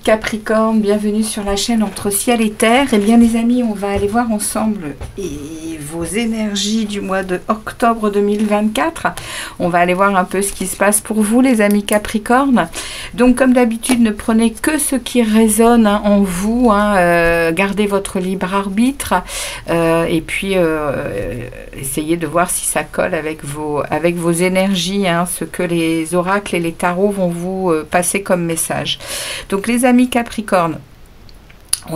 Capricorne, bienvenue sur la chaîne Entre Ciel et Terre. Eh bien les amis, on va aller voir ensemble vos énergies du mois de octobre 2024. On va aller voir un peu ce qui se passe pour vous les amis Capricorne. Donc comme d'habitude, ne prenez que ce qui résonne en vous, gardez votre libre arbitre et puis essayez de voir si ça colle avec vos énergies, ce que les oracles et les tarots vont vous passer comme message. Donc les amis Capricorne,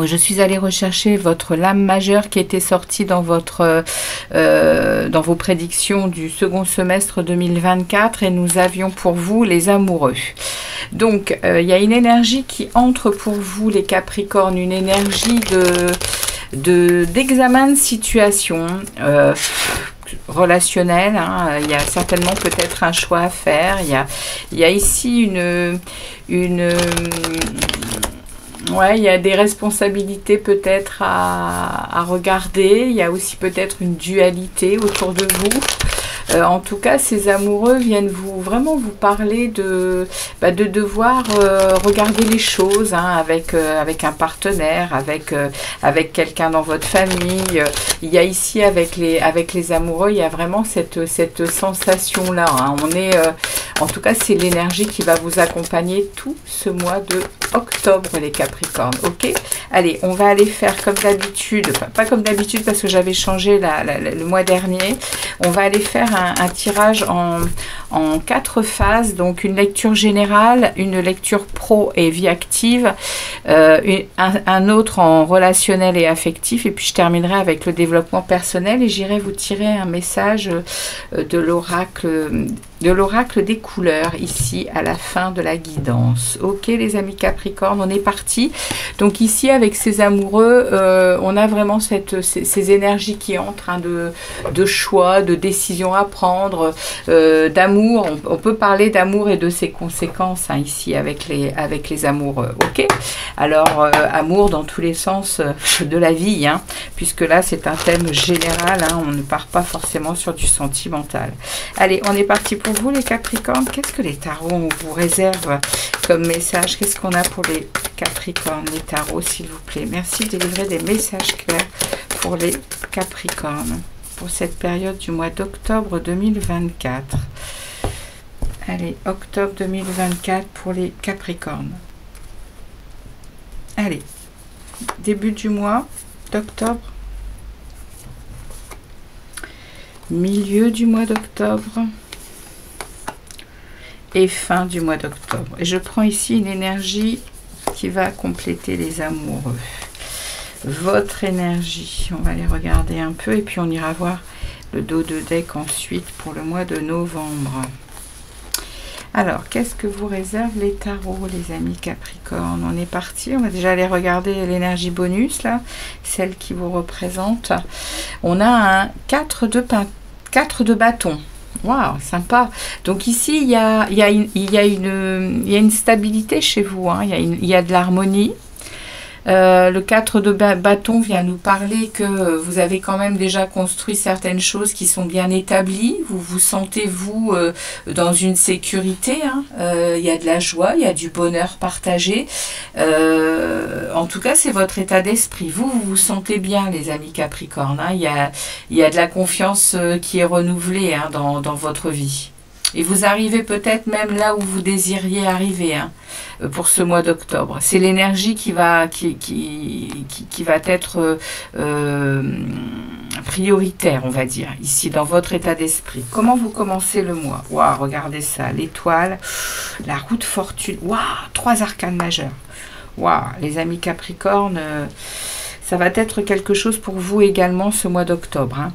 je suis allée rechercher votre lame majeure qui était sortie dans vos prédictions du second semestre 2024 et nous avions pour vous les amoureux. Donc il y a une énergie qui entre pour vous les Capricornes, une énergie d'examen de situation relationnel, il y a certainement peut-être un choix à faire, il y a ici il y a des responsabilités peut-être à regarder, il y a aussi peut-être une dualité autour de vous. En tout cas, ces amoureux viennent vraiment vous parler de devoir regarder les choses avec un partenaire, avec quelqu'un dans votre famille. Il y a ici avec les amoureux, il y a vraiment cette sensation-là. En tout cas, c'est l'énergie qui va vous accompagner tout ce mois de octobre, les Capricornes. Ok, allez, on va aller faire comme d'habitude, enfin, pas comme d'habitude parce que j'avais changé le mois dernier. On va aller faire un tirage en 4 phases, donc une lecture générale, une lecture pro et vie active, un autre en relationnel et affectif, et puis je terminerai avec le développement personnel et j'irai vous tirer un message de l'oracle des couleurs ici à la fin de la guidance. Ok les amis Capricorne, on est parti. Donc ici avec ces amoureux, on a vraiment ces énergies qui entrent de choix, de décisions à prendre, d'amour. On peut parler d'amour et de ses conséquences ici avec les amoureux. Ok, alors amour dans tous les sens de la vie, puisque là c'est un thème général, on ne part pas forcément sur du sentimental. Allez, on est parti pour vous les Capricornes. Qu'est-ce que les tarots vous réservent comme message? Qu'est-ce qu'on a pour les Capricornes, les tarots s'il vous plaît? Merci de délivrer des messages clairs pour les Capricornes pour cette période du mois d'octobre 2024. Allez, octobre 2024 pour les Capricornes. Allez, début du mois d'octobre, milieu du mois d'octobre et fin du mois d'octobre. Et je prends ici une énergie qui va compléter les amoureux. Votre énergie, on va les regarder un peu et puis on ira voir le dos de deck ensuite pour le mois de novembre. Alors, qu'est-ce que vous réservent les tarots, les amis Capricorne? On est parti, on va déjà aller regarder l'énergie bonus, là, celle qui vous représente. On a un 4 de bâton. Waouh, sympa. Donc ici, il y a une stabilité chez vous, il y a de l'harmonie. Le 4 de bâton vient nous parler que vous avez quand même déjà construit certaines choses qui sont bien établies. Vous vous sentez, vous, dans une sécurité. Il y a de la joie, il y a du bonheur partagé. En tout cas, c'est votre état d'esprit. Vous vous sentez bien, les amis Capricorne. Il y a de la confiance qui est renouvelée dans votre vie. Et vous arrivez peut-être même là où vous désiriez arriver pour ce mois d'octobre. C'est l'énergie qui va être prioritaire, on va dire, ici, dans votre état d'esprit. Comment vous commencez le mois? Waouh, regardez ça, l'étoile, la roue de fortune. Waouh, 3 arcanes majeures. Waouh, les amis Capricorne, ça va être quelque chose pour vous également ce mois d'octobre.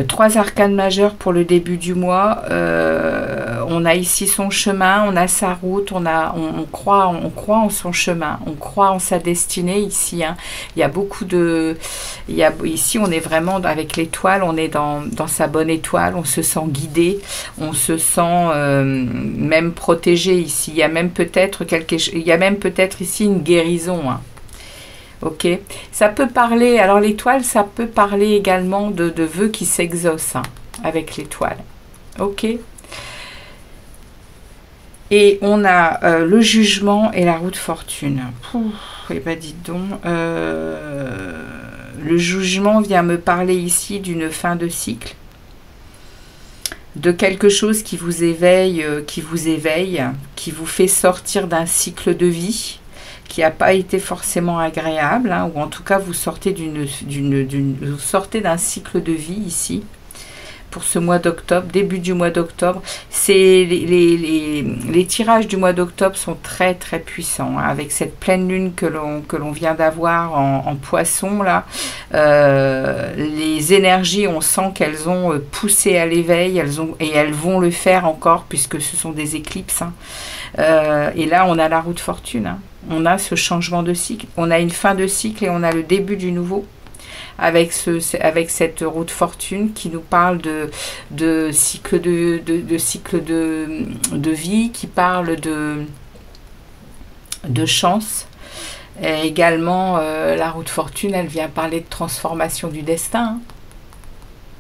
3 arcanes majeures pour le début du mois. on a ici son chemin, on a sa route, on croit en son chemin, on croit en sa destinée ici. Hein. Il y a beaucoup de... ici, on est vraiment avec l'étoile, on est dans sa bonne étoile, on se sent guidé, on se sent même protégé ici. Il y a même peut-être ici une guérison. Hein. Ok, ça peut parler, alors l'étoile, ça peut parler également de vœux qui s'exaucent hein, avec l'étoile. Ok. Et on a le jugement et la roue de fortune. Et ben dites donc, le jugement vient me parler ici d'une fin de cycle, de quelque chose qui vous éveille, qui vous fait sortir d'un cycle de vie qui n'a pas été forcément agréable, hein, ou en tout cas vous sortez d'un cycle de vie ici. Pour ce mois d'octobre, début du mois d'octobre, les tirages du mois d'octobre sont très très puissants, hein, avec cette pleine lune que l'on vient d'avoir en poisson là, les énergies, on sent qu'elles ont poussé à l'éveil, elles vont le faire encore puisque ce sont des éclipses, hein. Et là on a la roue de fortune, hein. On a ce changement de cycle, on a une fin de cycle et on a le début du nouveau. Avec cette roue de fortune qui nous parle de cycle de vie, qui parle de chance. Et également, la roue de fortune, elle vient parler de transformation du destin. Hein.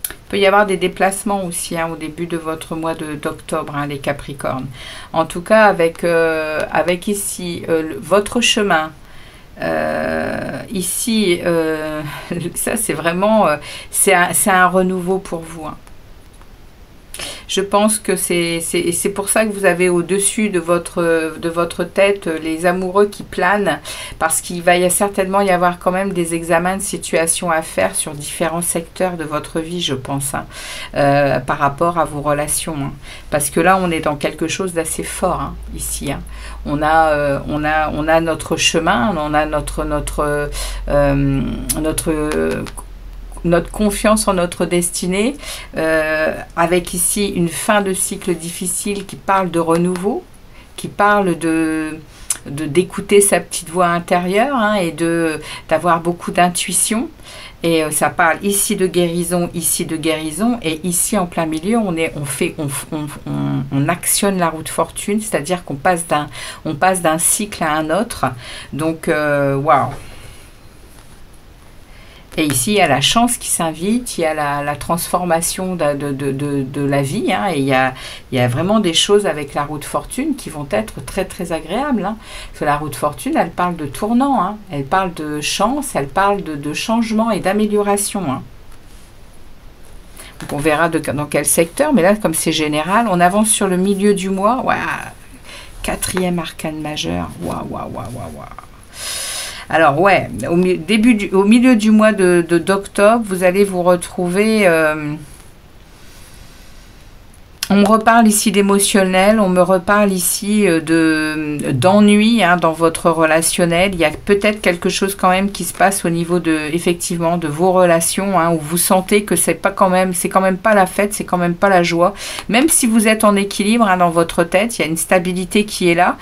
Il peut y avoir des déplacements aussi hein, au début de votre mois d'octobre, hein, les Capricornes. En tout cas, avec ici votre chemin. Ici, ça c'est vraiment, c'est un renouveau pour vous. Hein. Je pense que c'est pour ça que vous avez au-dessus de votre tête les amoureux qui planent, parce qu'il va certainement y avoir quand même des examens de situation à faire sur différents secteurs de votre vie, je pense, hein, par rapport à vos relations. Hein. Parce que là, on est dans quelque chose d'assez fort, hein, ici. Hein. On a notre chemin, on a notre confiance en notre destinée, avec ici une fin de cycle difficile qui parle de renouveau, qui parle d'écouter sa petite voix intérieure hein, et d'avoir beaucoup d'intuition. Et ça parle ici de guérison, et ici en plein milieu, on actionne la roue de fortune, c'est-à-dire qu'on passe d'un cycle à un autre. Donc, waouh! Et ici, il y a la chance qui s'invite, il y a la transformation de la vie, hein, et il y a vraiment des choses avec la roue de fortune qui vont être très très agréables. Hein. Parce que la roue de fortune, elle parle de tournant, hein, elle parle de chance, elle parle de changement et d'amélioration. Hein. Donc on verra dans quel secteur, mais là, comme c'est général, on avance sur le milieu du mois. Waouh, 4e arcane majeur. Waouh, waouh, waouh, waouh, waouh. Alors, ouais, au milieu du mois d'octobre, vous allez vous retrouver... on me reparle ici d'émotionnel, on me reparle ici d'ennui hein, dans votre relationnel. Il y a peut-être quelque chose quand même qui se passe au niveau effectivement de vos relations, hein, où vous sentez que c'est quand même pas la fête, c'est quand même pas la joie. Même si vous êtes en équilibre hein, dans votre tête, il y a une stabilité qui est là.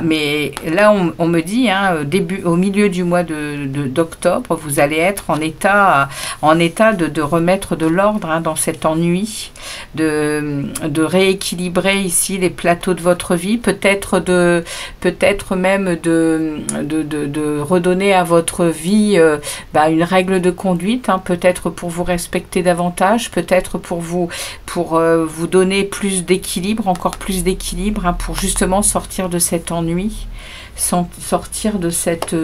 Mais là, on me dit, hein, au milieu du mois d'octobre, vous allez être en état de remettre de l'ordre hein, dans cet ennui, de rééquilibrer ici les plateaux de votre vie, peut-être même de redonner à votre vie une règle de conduite, hein, peut-être pour vous respecter davantage, peut-être pour vous donner plus d'équilibre, encore plus d'équilibre, hein, pour justement sortir de cet ennui, sortir de cette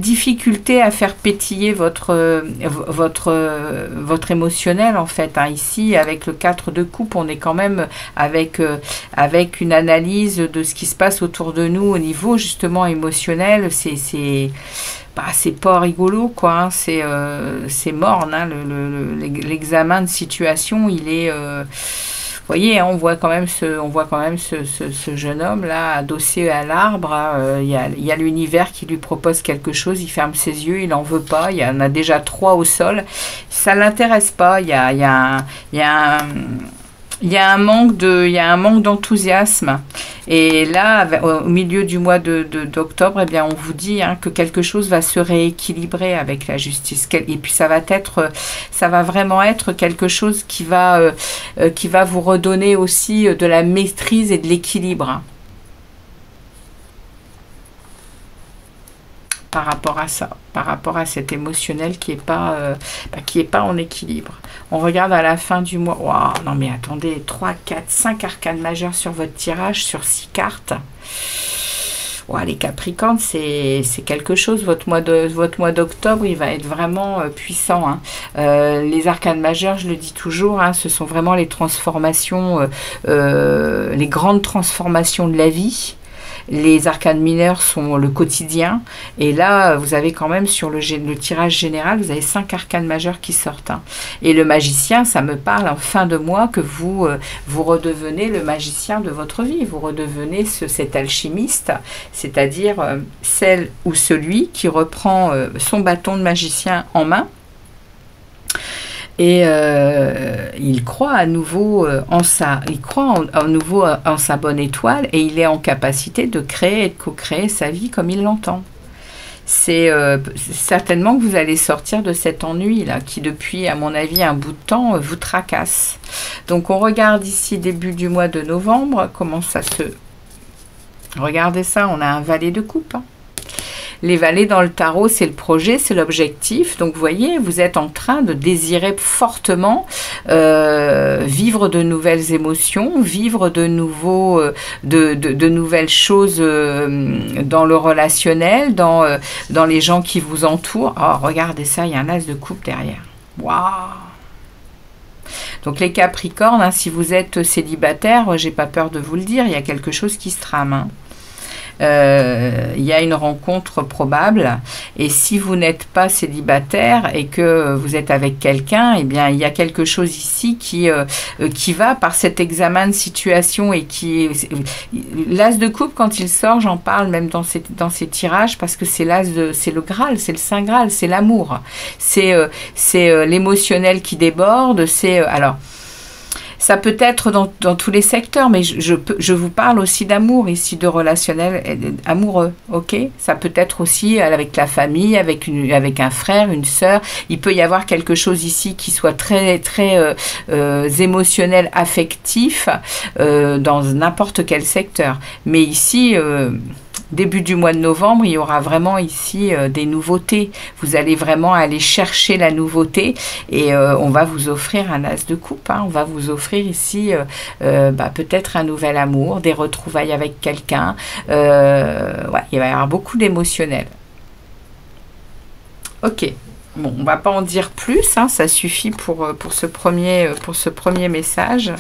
difficulté à faire pétiller votre émotionnel en fait. Hein. Ici, avec le 4 de coupe, on est quand même avec une analyse de ce qui se passe autour de nous au niveau justement émotionnel. C'est pas rigolo quoi. Hein. C'est morne. Hein. L'examen de situation, il est... Vous voyez, hein, on voit quand même ce jeune homme là adossé à l'arbre. Il y a l'univers qui lui propose quelque chose. Il ferme ses yeux, il n'en veut pas. Il y en a déjà 3 au sol. Ça l'intéresse pas. Il y a il y a un manque d'enthousiasme. Et là, au milieu du mois d'octobre, eh bien, on vous dit que quelque chose va se rééquilibrer avec la justice. Et puis ça va vraiment être quelque chose qui va vous redonner aussi de la maîtrise et de l'équilibre. Par rapport à ça, par rapport à cet émotionnel qui est pas en équilibre. On regarde à la fin du mois. Waouh, non mais attendez, 3, 4, 5 arcanes majeures sur votre tirage, sur 6 cartes. Wow, les Capricornes, c'est quelque chose. Votre mois d'octobre, il va être vraiment puissant. Les arcanes majeures, je le dis toujours, ce sont vraiment les transformations, les grandes transformations de la vie. Les arcanes mineures sont le quotidien. Et là, vous avez quand même sur le tirage général, vous avez 5 arcanes majeures qui sortent. Et le magicien, ça me parle en fin de mois que vous redevenez le magicien de votre vie. Vous redevenez cet alchimiste, c'est-à-dire celle ou celui qui reprend son bâton de magicien en main. Et il croit à nouveau en sa bonne étoile et il est en capacité de créer et de co-créer sa vie comme il l'entend. C'est certainement que vous allez sortir de cet ennui là qui depuis à mon avis un bout de temps vous tracasse. Donc on regarde ici début du mois de novembre comment ça se... Regardez ça, on a un valet de coupe. Les valets dans le tarot, c'est le projet, c'est l'objectif. Donc, vous voyez, vous êtes en train de désirer fortement vivre de nouvelles émotions, vivre de nouvelles choses dans le relationnel, dans les gens qui vous entourent. Oh, regardez ça, il y a un as de coupe derrière. Waouh! Donc, les Capricornes, si vous êtes célibataire, j'ai pas peur de vous le dire, il y a quelque chose qui se trame. Il y a une rencontre probable et si vous n'êtes pas célibataire et que vous êtes avec quelqu'un, eh bien il y a quelque chose ici qui va par cet examen de situation et qui l'as de coupe quand il sort, j'en parle même dans ces tirages parce que c'est le Graal, c'est le Saint Graal, c'est l'amour, c'est l'émotionnel qui déborde, alors ça peut être dans tous les secteurs, mais je vous parle aussi d'amour ici, de relationnel amoureux, ok? Ça peut être aussi avec la famille, avec un frère, une sœur. Il peut y avoir quelque chose ici qui soit très, très émotionnel, affectif, dans n'importe quel secteur. Mais ici... début du mois de novembre, il y aura vraiment ici des nouveautés. Vous allez vraiment aller chercher la nouveauté et on va vous offrir un as de coupe. On va vous offrir ici peut-être un nouvel amour, des retrouvailles avec quelqu'un. Ouais, il va y avoir beaucoup d'émotionnel. Ok. Bon, on ne va pas en dire plus. Ça suffit pour ce premier message.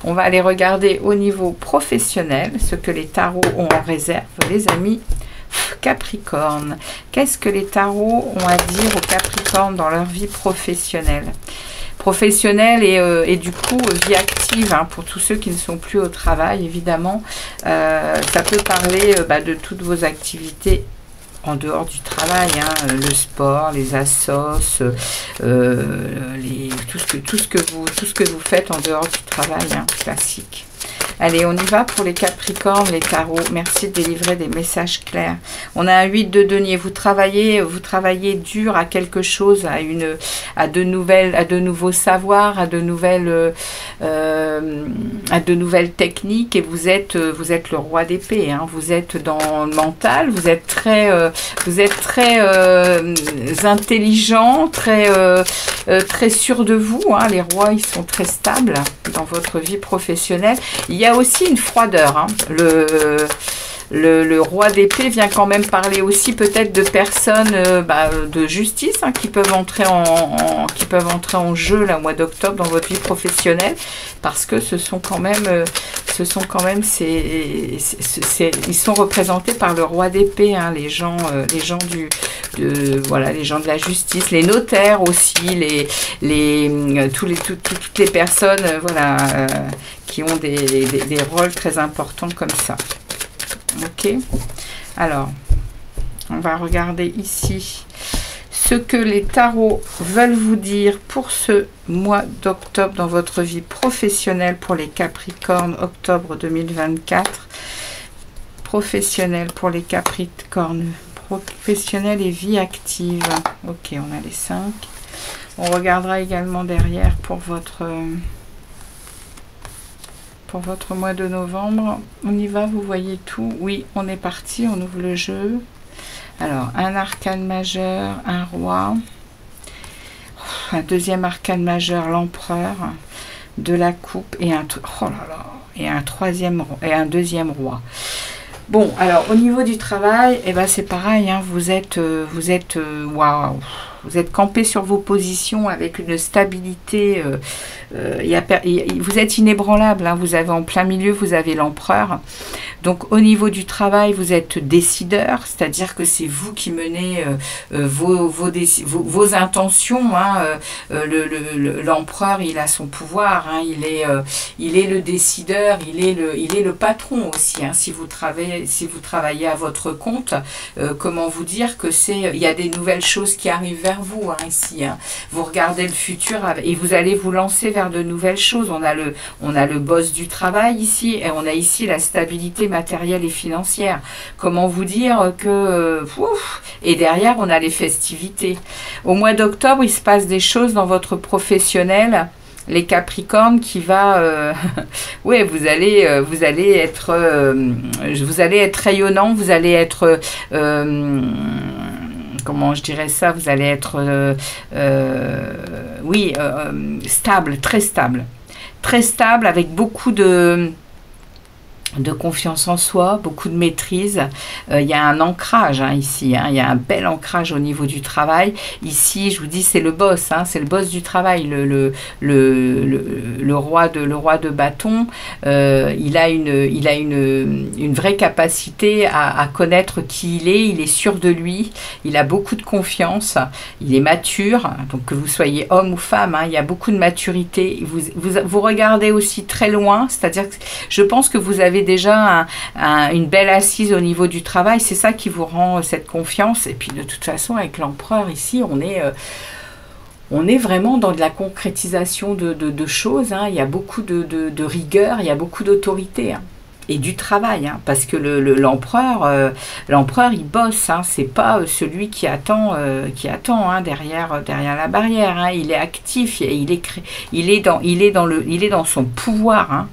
On va aller regarder au niveau professionnel ce que les tarots ont en réserve, les amis Capricorne. Qu'est-ce que les tarots ont à dire aux Capricornes dans leur vie professionnelle et du coup vie active pour tous ceux qui ne sont plus au travail évidemment. Ça peut parler de toutes vos activités en dehors du travail, le sport, les assos, tout ce que vous faites en dehors du travail, classique. Allez, on y va pour les Capricornes, les tarots. Merci de délivrer des messages clairs. On a un 8 de denier. Vous travaillez dur à quelque chose, à de nouveaux savoirs, à de nouvelles techniques. Et vous êtes le roi d'épée. Vous êtes dans le mental. Vous êtes très intelligent, très sûr de vous. Les rois, ils sont très stables dans votre vie professionnelle. Il y a aussi une froideur. Le roi d'épée vient quand même parler aussi peut-être de personnes de justice qui peuvent entrer en jeu là, au mois d'octobre dans votre vie professionnelle parce que ils sont représentés par le roi d'épée, les gens de la justice, les notaires aussi, toutes les personnes qui ont des rôles très importants comme ça. Ok, alors on va regarder ici ce que les tarots veulent vous dire pour ce mois d'octobre dans votre vie professionnelle pour les Capricornes, octobre 2024. Professionnel pour les Capricornes, professionnel et vie active. Ok, on a les 5. On regardera également derrière pour votre mois de novembre. On y va, vous voyez tout. Oui, on est parti, on ouvre le jeu. Alors, un arcane majeur, un roi. Un deuxième arcane majeur, l'empereur. De la coupe et un, oh là là, et un troisième et un deuxième roi. Bon, alors au niveau du travail, eh ben c'est pareil, hein, vous êtes waouh, vous êtes campé sur vos positions avec une stabilité, vous êtes inébranlable, hein, vous avez en plein milieu, vous avez l'empereur. Donc au niveau du travail, vous êtes décideur, c'est-à-dire que c'est vous qui menez vos intentions. Hein, l'empereur, il a son pouvoir, hein, il est le décideur, il est le patron aussi. Hein, si vous travaillez à votre compte, comment vous dire que il y a des nouvelles choses qui arrivent vers vous, hein, ici. Hein. Vous regardez le futur et vous allez vous lancer vers de nouvelles choses. On a le boss du travail ici et on a ici la stabilité matérielle et financière. Comment vous dire que... et derrière, on a les festivités. Au mois d'octobre, il se passe des choses dans votre professionnel, les Capricornes, qui va... oui, vous allez être rayonnant, vous allez être... comment je dirais ça, vous allez être... stable, très stable. Très stable, avec beaucoup de confiance en soi, beaucoup de maîtrise. Il y a un ancrage, hein, ici, hein, il y a un bel ancrage au niveau du travail. Ici, je vous dis, c'est le boss, hein, c'est le boss du travail, le roi de bâton. Il a une vraie capacité à connaître qui il est sûr de lui, il a beaucoup de confiance, il est mature, donc que vous soyez homme ou femme, hein, il y a beaucoup de maturité. Vous regardez aussi très loin, c'est-à-dire que je pense que vous avez déjà une belle assise au niveau du travail, c'est ça qui vous rend cette confiance. Et puis de toute façon, avec l'empereur ici, on est vraiment dans de la concrétisation de choses, hein. Il y a beaucoup de rigueur, il y a beaucoup d'autorité, hein, et du travail, hein, parce que l'empereur il bosse, hein, c'est pas celui qui attend hein, derrière la barrière, hein. Il est actif, il est dans son pouvoir, hein.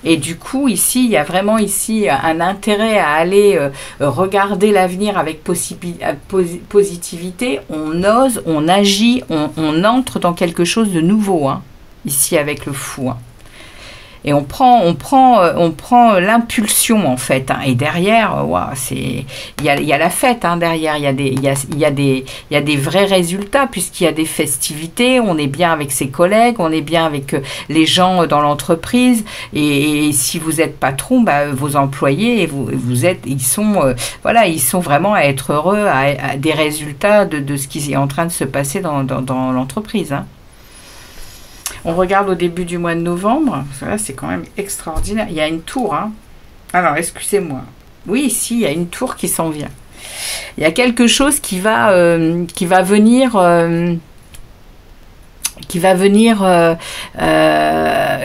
Et du coup, ici, il y a vraiment ici un intérêt à aller regarder l'avenir avec positivité. On ose, on agit, on entre dans quelque chose de nouveau, hein, ici avec le fou. Hein. Et on prend l'impulsion, en fait, hein. Et derrière, il y a la fête, hein, derrière, il y a des vrais résultats, puisqu'il y a des festivités, on est bien avec ses collègues, on est bien avec les gens dans l'entreprise, et si vous êtes patron, vos employés, ils sont vraiment à être heureux à des résultats de ce qui est en train de se passer dans l'entreprise, hein. On regarde au début du mois de novembre. Là, c'est quand même extraordinaire. Il y a une tour. Hein. Alors, excusez-moi. Oui, ici, il y a une tour qui s'en vient. Il y a quelque chose qui va venir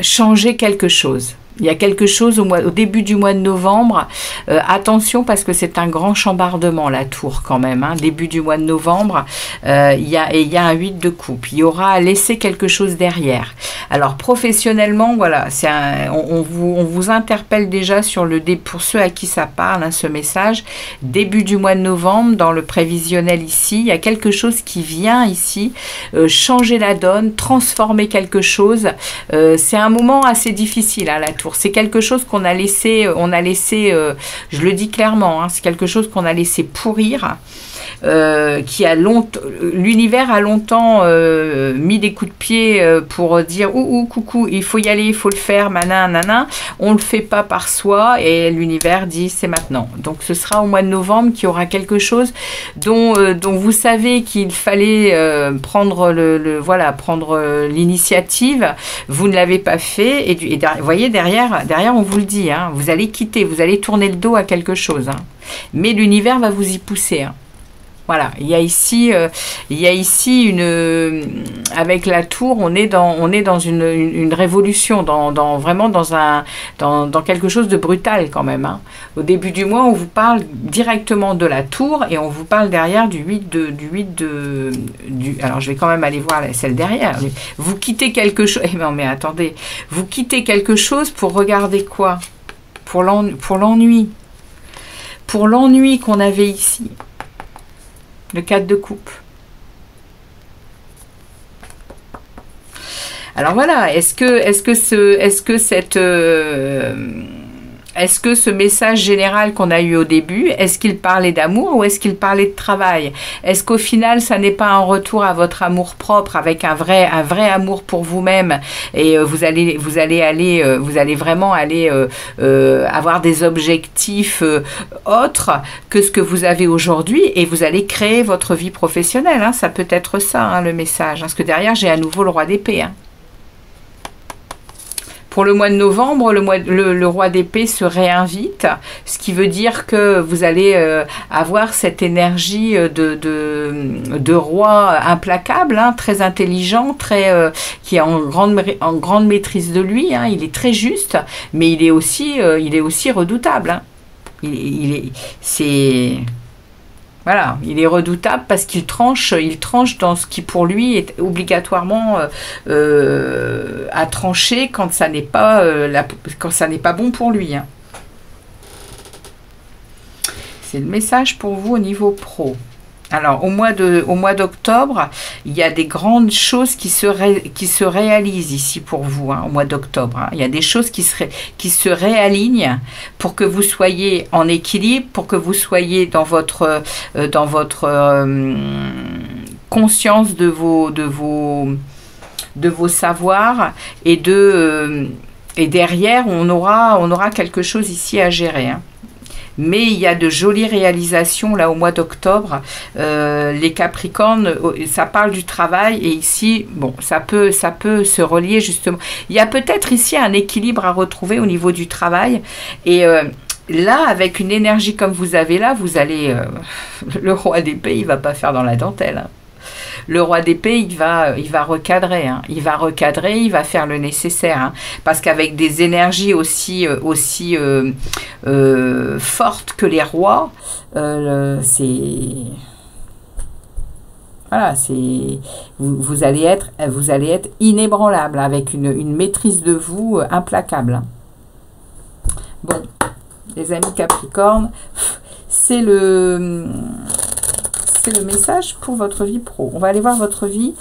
changer quelque chose. Il y a quelque chose au début du mois de novembre. Attention, parce que c'est un grand chambardement, la tour, quand même. Hein. Début du mois de novembre, il y a un 8 de coupe. Il y aura à laisser quelque chose derrière. Alors, professionnellement, voilà, on vous interpelle déjà pour ceux à qui ça parle, hein, ce message. Début du mois de novembre, dans le prévisionnel ici, il y a quelque chose qui vient ici changer la donne, transformer quelque chose. C'est un moment assez difficile, hein, la tour. C'est quelque chose qu'on a laissé, je le dis clairement, hein, c'est quelque chose qu'on a laissé pourrir. L'univers a longtemps mis des coups de pied pour dire coucou, il faut y aller, il faut le faire, nanana. On le fait pas par soi et l'univers dit c'est maintenant. Donc ce sera au mois de novembre qu'il y aura quelque chose dont vous savez qu'il fallait prendre l'initiative. Vous ne l'avez pas fait et vous voyez derrière on vous le dit, hein, vous allez quitter, vous allez tourner le dos à quelque chose, hein. Mais l'univers va vous y pousser, hein. Voilà, il y a ici avec la tour, on est dans une révolution, vraiment dans quelque chose de brutal quand même. Hein. Au début du mois, on vous parle directement de la tour et on vous parle derrière alors je vais quand même aller voir celle derrière. Vous quittez quelque chose, non mais attendez, vous quittez quelque chose pour regarder quoi? Pour l'ennui. Pour l'ennui qu'on avait ici. Le 4 de coupe. Alors voilà, est-ce que ce message général qu'on a eu au début, est-ce qu'il parlait d'amour ou est-ce qu'il parlait de travail? Est-ce qu'au final, ça n'est pas un retour à votre amour propre avec un vrai amour pour vous-même et vous allez vraiment aller avoir des objectifs autres que ce que vous avez aujourd'hui et vous allez créer votre vie professionnelle. Hein, ça peut être ça, hein, le message. Parce que derrière, j'ai à nouveau le roi d'épée. Hein. Pour le mois de novembre, le roi d'épée se réinvite, ce qui veut dire que vous allez avoir cette énergie de roi implacable, hein, très intelligent, qui est en grande maîtrise de lui. Hein, il est très juste, mais il est aussi redoutable. Hein. Voilà, il est redoutable parce qu'il tranche dans ce qui pour lui est obligatoirement à trancher quand ça n'est pas bon pour lui. Hein. C'est le message pour vous au niveau pro. Alors, au mois d'octobre, il y a des grandes choses qui se réalisent ici pour vous, hein, au mois d'octobre. Hein. Il y a des choses qui se réalignent pour que vous soyez en équilibre, pour que vous soyez dans votre conscience de vos savoirs et derrière, on aura quelque chose ici à gérer. Hein. Mais il y a de jolies réalisations là au mois d'octobre. Les Capricornes, ça parle du travail et ici, bon, ça peut se relier justement. Il y a peut-être ici un équilibre à retrouver au niveau du travail et là, avec une énergie comme vous avez là, vous allez... le roi d'épée, il ne va pas faire dans la dentelle. Hein. Le roi d'épée, il va recadrer. Hein. Il va recadrer, il va faire le nécessaire. Hein. Parce qu'avec des énergies aussi fortes que les rois, voilà, vous allez être inébranlable, avec une maîtrise de vous implacable. Hein. Bon, les amis Capricorne, c'est le message pour votre vie pro. On va aller voir votre vie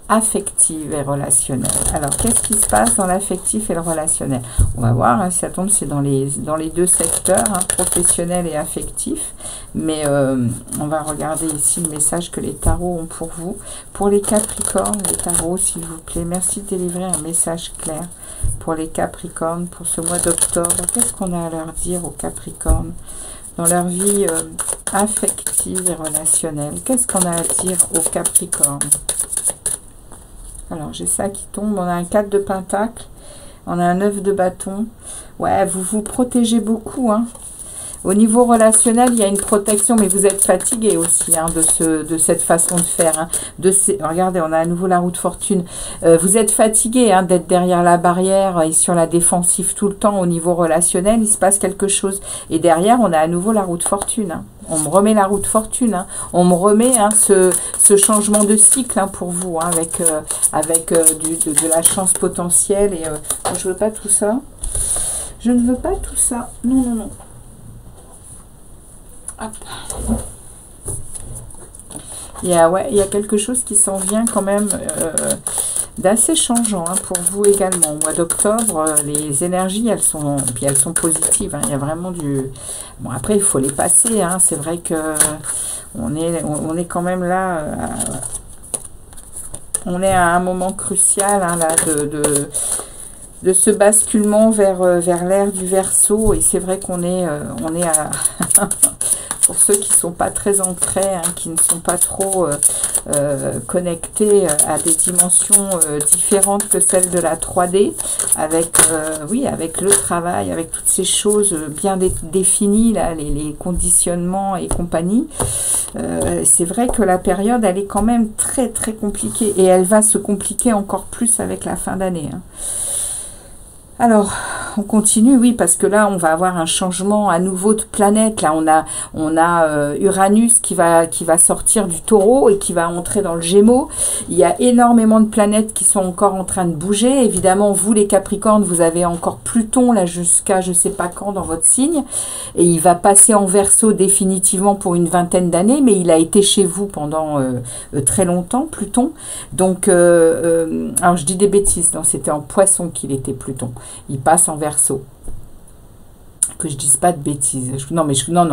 affective et relationnelle. Alors, qu'est-ce qui se passe dans l'affectif et le relationnel? On va voir, hein, si ça tombe, c'est dans les deux secteurs, hein, professionnel et affectif. Mais on va regarder ici le message que les tarots ont pour vous. Pour les Capricornes, les tarots, s'il vous plaît, merci de délivrer un message clair pour les Capricornes, pour ce mois d'octobre. Qu'est-ce qu'on a à leur dire aux Capricornes dans leur vie affective et relationnelle? Qu'est-ce qu'on a à dire aux Capricornes? Alors, j'ai ça qui tombe. On a un 4 de pentacle. On a un 9 de bâton. Ouais, vous vous protégez beaucoup. Hein. Au niveau relationnel, il y a une protection, mais vous êtes fatigué aussi hein, de cette façon de faire. Hein, regardez, on a à nouveau la roue de fortune. Vous êtes fatigué hein, d'être derrière la barrière et sur la défensive tout le temps au niveau relationnel. Il se passe quelque chose. Et derrière, on a à nouveau la roue de fortune. Hein. On me remet la roue de fortune. Hein. On me remet hein, ce changement de cycle hein, pour vous, hein, avec de la chance potentielle. Et je ne veux pas tout ça. Je ne veux pas tout ça. Non, non, non. Hop. Il y a quelque chose qui s'en vient quand même d'assez changeant hein, pour vous également. Au mois d'octobre, les énergies, elles sont positives. Hein, il y a vraiment du... Bon, après, il faut les passer. Hein, c'est vrai que on est quand même là... on est à un moment crucial hein, là, de ce basculement vers l'ère du Verseau. Et c'est vrai qu'on est à... pour ceux qui ne sont pas très ancrés, hein, qui ne sont pas trop connectés à des dimensions différentes que celles de la 3D, avec, oui, avec le travail, avec toutes ces choses bien définies, là, les conditionnements et compagnie. C'est vrai que la période, elle est quand même très très compliquée, et elle va se compliquer encore plus avec la fin d'année, hein. Alors, on continue, oui, parce que là, on va avoir un changement à nouveau de planète. Là, on a Uranus qui va sortir du Taureau et qui va entrer dans le Gémeaux. Il y a énormément de planètes qui sont encore en train de bouger. Évidemment, vous, les Capricornes, vous avez encore Pluton, là, jusqu'à je sais pas quand dans votre signe. Et il va passer en Verseau définitivement pour une vingtaine d'années, mais il a été chez vous pendant très longtemps, Pluton. Donc, alors je dis des bêtises, non, c'était en Poisson qu'il était, Pluton. Il passe en Verseau. Que je dise pas de bêtises. Non,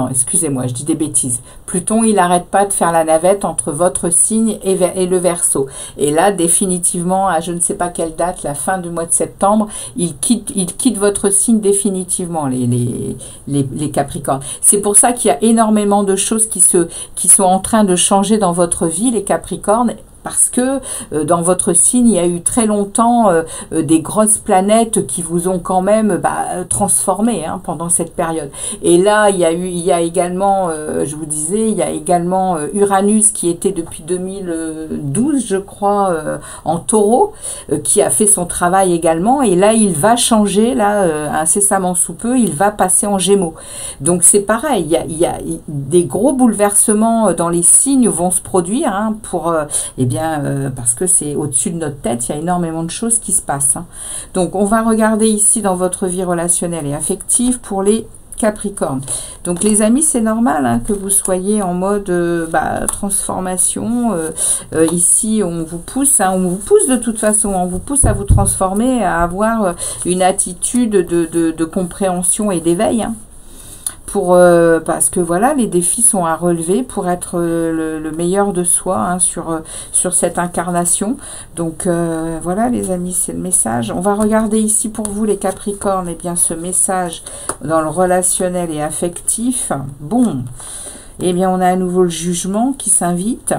excusez-moi, je dis des bêtises. Pluton, il n'arrête pas de faire la navette entre votre signe et le Verseau. Et là, définitivement, à je ne sais pas quelle date, la fin du mois de septembre, il quitte votre signe définitivement, les Capricornes. C'est pour ça qu'il y a énormément de choses qui sont en train de changer dans votre vie, les Capricornes. Parce que dans votre signe, il y a eu très longtemps des grosses planètes qui vous ont quand même transformé, hein, pendant cette période. Et là, il y a également, je vous disais, il y a également Uranus qui était depuis 2012, je crois, en Taureau, qui a fait son travail également. Et là, il va changer, là, incessamment sous peu, il va passer en Gémeaux. Donc c'est pareil, il y a des gros bouleversements dans les signes vont se produire, hein, pour parce que c'est au-dessus de notre tête, il y a énormément de choses qui se passent, hein. Donc, on va regarder ici dans votre vie relationnelle et affective pour les Capricornes. Donc, les amis, c'est normal, hein, que vous soyez en mode transformation. Ici, on vous pousse, hein, on vous pousse de toute façon, on vous pousse à vous transformer, à avoir une attitude de compréhension et d'éveil, hein. Parce que voilà, les défis sont à relever pour être le meilleur de soi, hein, sur cette incarnation. Donc voilà, les amis, c'est le message. On va regarder ici pour vous, les Capricornes, et bien ce message dans le relationnel et affectif. Bon, eh bien on a à nouveau le jugement qui s'invite.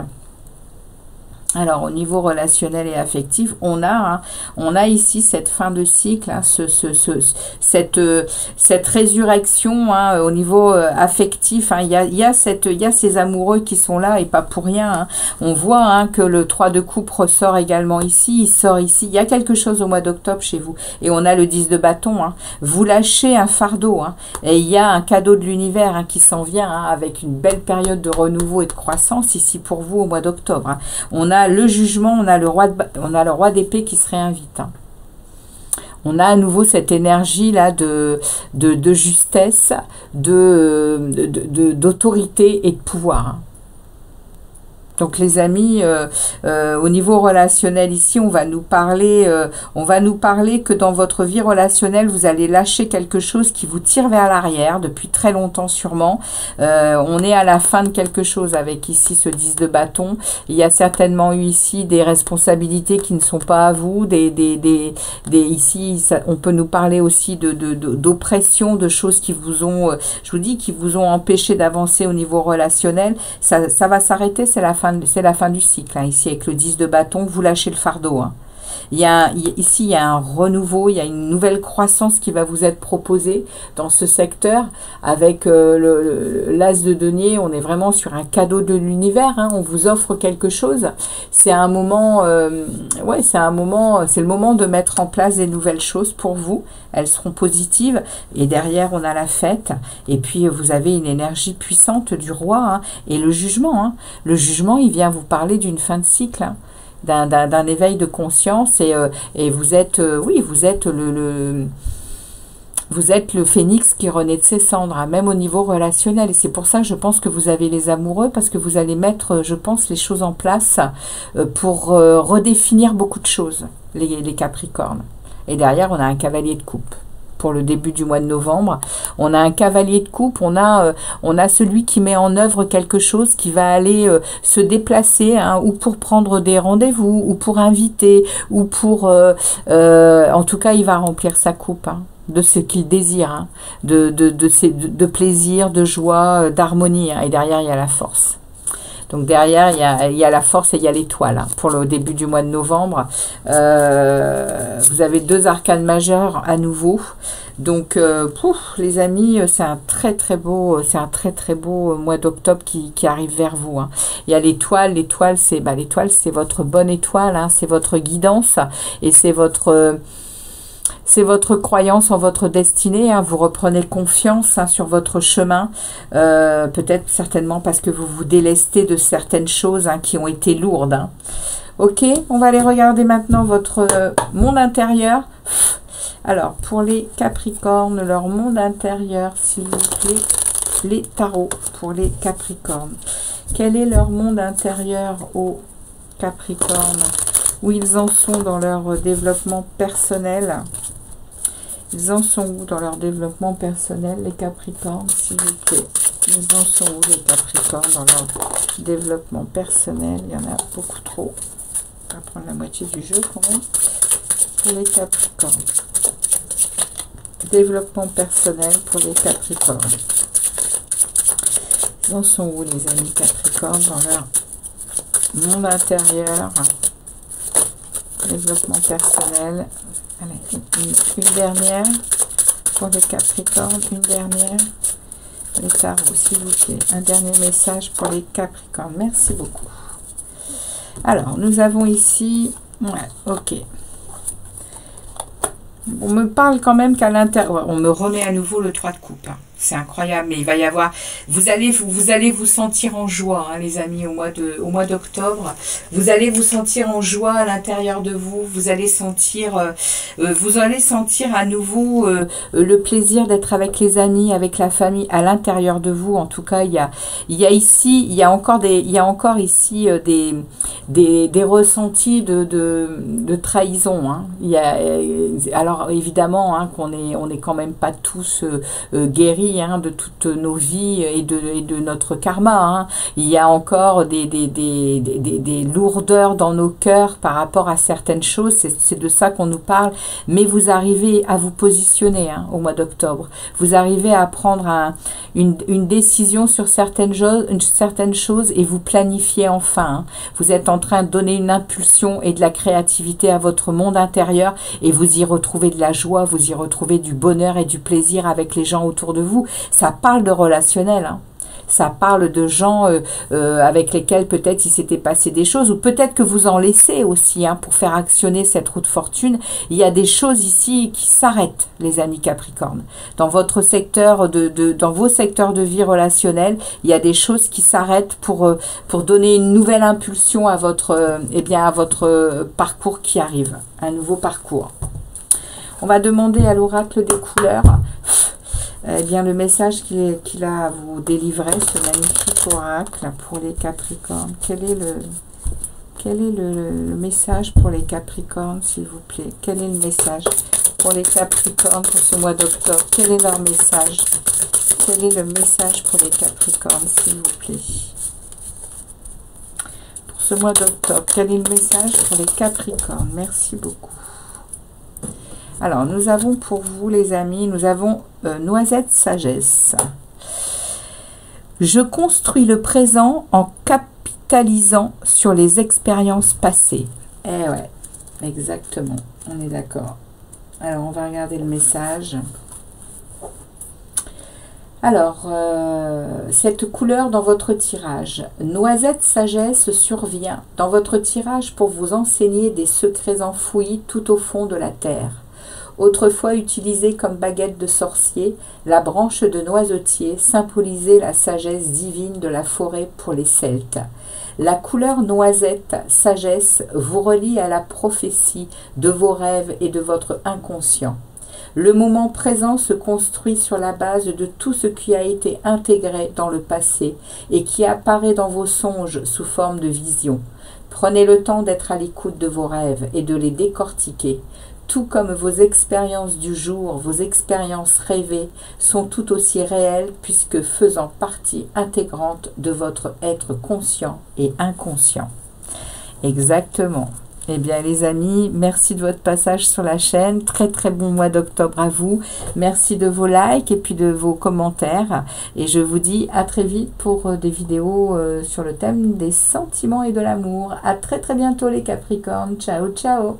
Alors, au niveau relationnel et affectif, on a ici cette fin de cycle, hein, cette résurrection, hein, au niveau affectif, hein, il y a ces amoureux qui sont là et pas pour rien, hein. On voit, hein, que le 3 de coupe ressort également ici, il sort ici. Il y a quelque chose au mois d'octobre chez vous. Et on a le 10 de bâton, hein. Vous lâchez un fardeau, hein, et il y a un cadeau de l'univers, hein, qui s'en vient, hein, avec une belle période de renouveau et de croissance ici pour vous au mois d'octobre, hein. On a le jugement, on a le roi d'épée qui se réinvite, hein. On a à nouveau cette énergie là de justesse, d'autorité et de pouvoir, hein. Donc les amis, au niveau relationnel ici, on va nous parler que dans votre vie relationnelle, vous allez lâcher quelque chose qui vous tire vers l'arrière depuis très longtemps sûrement. On est à la fin de quelque chose avec ici ce 10 de bâton. Il y a certainement eu ici des responsabilités qui ne sont pas à vous. Ici, on peut nous parler aussi d'oppression, de choses qui vous ont, je vous dis, qui vous ont empêché d'avancer au niveau relationnel. Ça va s'arrêter, c'est la fin du cycle, hein. Ici avec le 10 de bâton, vous lâchez le fardeau, hein. Ici, il y a un renouveau, il y a une nouvelle croissance qui va vous être proposée dans ce secteur. Avec l'as de denier, on est vraiment sur un cadeau de l'univers, hein. On vous offre quelque chose. C'est un moment, c'est le moment de mettre en place des nouvelles choses pour vous. Elles seront positives. Et derrière, on a la fête. Et puis, vous avez une énergie puissante du roi, hein. Et le jugement, hein. Le jugement, il vient vous parler d'une fin de cycle, hein. D'un éveil de conscience, et vous êtes, vous êtes le phénix qui renaît de ses cendres, hein, même au niveau relationnel. Et c'est pour ça que je pense que vous avez les amoureux, parce que vous allez mettre, je pense, les choses en place pour redéfinir beaucoup de choses, les Capricornes. Et derrière, on a un cavalier de coupe. Pour le début du mois de novembre, on a un cavalier de coupe, on a celui qui met en œuvre quelque chose, qui va aller se déplacer, hein, ou pour prendre des rendez-vous, ou pour inviter, ou pour... en tout cas, il va remplir sa coupe, hein. de ce qu'il désire, hein, de plaisir, de joie, d'harmonie, hein, et derrière il y a la force. Donc derrière, il y a la force et il y a l'étoile, hein, pour le début du mois de novembre. Vous avez 2 arcanes majeures à nouveau. Donc, les amis, c'est un très très beau mois d'octobre qui arrive vers vous, hein. Il y a l'étoile. L'étoile, c'est votre bonne étoile, hein, c'est votre guidance et c'est votre croyance en votre destinée, hein. Vous reprenez confiance, hein, sur votre chemin, peut-être certainement parce que vous vous délestez de certaines choses, hein, qui ont été lourdes, hein. Ok, on va aller regarder maintenant votre monde intérieur. Alors, pour les Capricornes, leur monde intérieur, s'il vous plaît, les tarots pour les Capricornes. Quel est leur monde intérieur aux Capricornes? Où ils en sont dans leur développement personnel? Ils en sont où dans leur développement personnel, les Capricornes, s'il vous plaît? Ils en sont où, les Capricornes, dans leur développement personnel? Il y en a beaucoup trop. On va prendre la moitié du jeu, quand même. Pour les Capricornes. Développement personnel pour les Capricornes. Ils en sont où, les amis Capricornes, dans leur monde intérieur? Développement personnel. Allez, une dernière pour les Capricornes, une dernière. Les tarots, s'il vous plaît. Un dernier message pour les Capricornes. Merci beaucoup. Alors, nous avons ici... Ouais, ok. On me parle quand même qu'à l'intérieur... On me remet à nouveau le 3 de coupe, hein. C'est incroyable, mais il va y avoir... Vous allez vous sentir en joie, hein, les amis, au mois d'octobre. Vous allez vous sentir en joie à l'intérieur de vous. Vous allez sentir à nouveau le plaisir d'être avec les amis, avec la famille, à l'intérieur de vous. En tout cas, il y a encore ici des ressentis de trahison, hein. Alors évidemment, hein, on est quand même pas tous guéris, hein, de toutes nos vies et de notre karma, hein. Il y a encore des lourdeurs dans nos cœurs par rapport à certaines choses. C'est de ça qu'on nous parle. Mais vous arrivez à vous positionner, hein, au mois d'octobre. Vous arrivez à prendre une décision sur certaines choses et vous planifiez enfin, hein. Vous êtes en train de donner une impulsion et de la créativité à votre monde intérieur et vous y retrouvez de la joie, vous y retrouvez du bonheur et du plaisir avec les gens autour de vous. Ça parle de relationnel, hein. Ça parle de gens avec lesquels peut-être il s'était passé des choses, ou peut-être que vous en laissez aussi, hein, pour faire actionner cette roue de fortune. Il y a des choses ici qui s'arrêtent, les amis Capricornes. Dans votre secteur dans vos secteurs de vie relationnelle, il y a des choses qui s'arrêtent pour donner une nouvelle impulsion à votre parcours qui arrive, un nouveau parcours. On va demander à l'oracle des couleurs, eh bien, le message qu'il a à vous délivrer, ce magnifique oracle pour les Capricornes. Quel est le message pour les Capricornes, s'il vous plaît? Quel est le message pour les Capricornes pour ce mois d'octobre? Quel est leur message? Quel est le message pour les Capricornes, s'il vous plaît? Pour ce mois d'octobre, quel est le message pour les Capricornes? Merci beaucoup. Alors, nous avons pour vous, les amis, nous avons Noisette Sagesse. Je construis le présent en capitalisant sur les expériences passées. Eh ouais, exactement, on est d'accord. Alors, on va regarder le message. Alors, cette couleur dans votre tirage. Noisette Sagesse survient dans votre tirage pour vous enseigner des secrets enfouis tout au fond de la terre. Autrefois utilisée comme baguette de sorcier, la branche de noisetier symbolisait la sagesse divine de la forêt pour les Celtes. La couleur noisette, sagesse, vous relie à la prophétie de vos rêves et de votre inconscient. Le moment présent se construit sur la base de tout ce qui a été intégré dans le passé et qui apparaît dans vos songes sous forme de vision. Prenez le temps d'être à l'écoute de vos rêves et de les décortiquer. Tout comme vos expériences du jour, vos expériences rêvées sont tout aussi réelles puisque faisant partie intégrante de votre être conscient et inconscient. Exactement. Eh bien les amis, merci de votre passage sur la chaîne. Très très bon mois d'octobre à vous. Merci de vos likes et puis de vos commentaires. Et je vous dis à très vite pour des vidéos sur le thème des sentiments et de l'amour. À très très bientôt les Capricornes. Ciao ciao.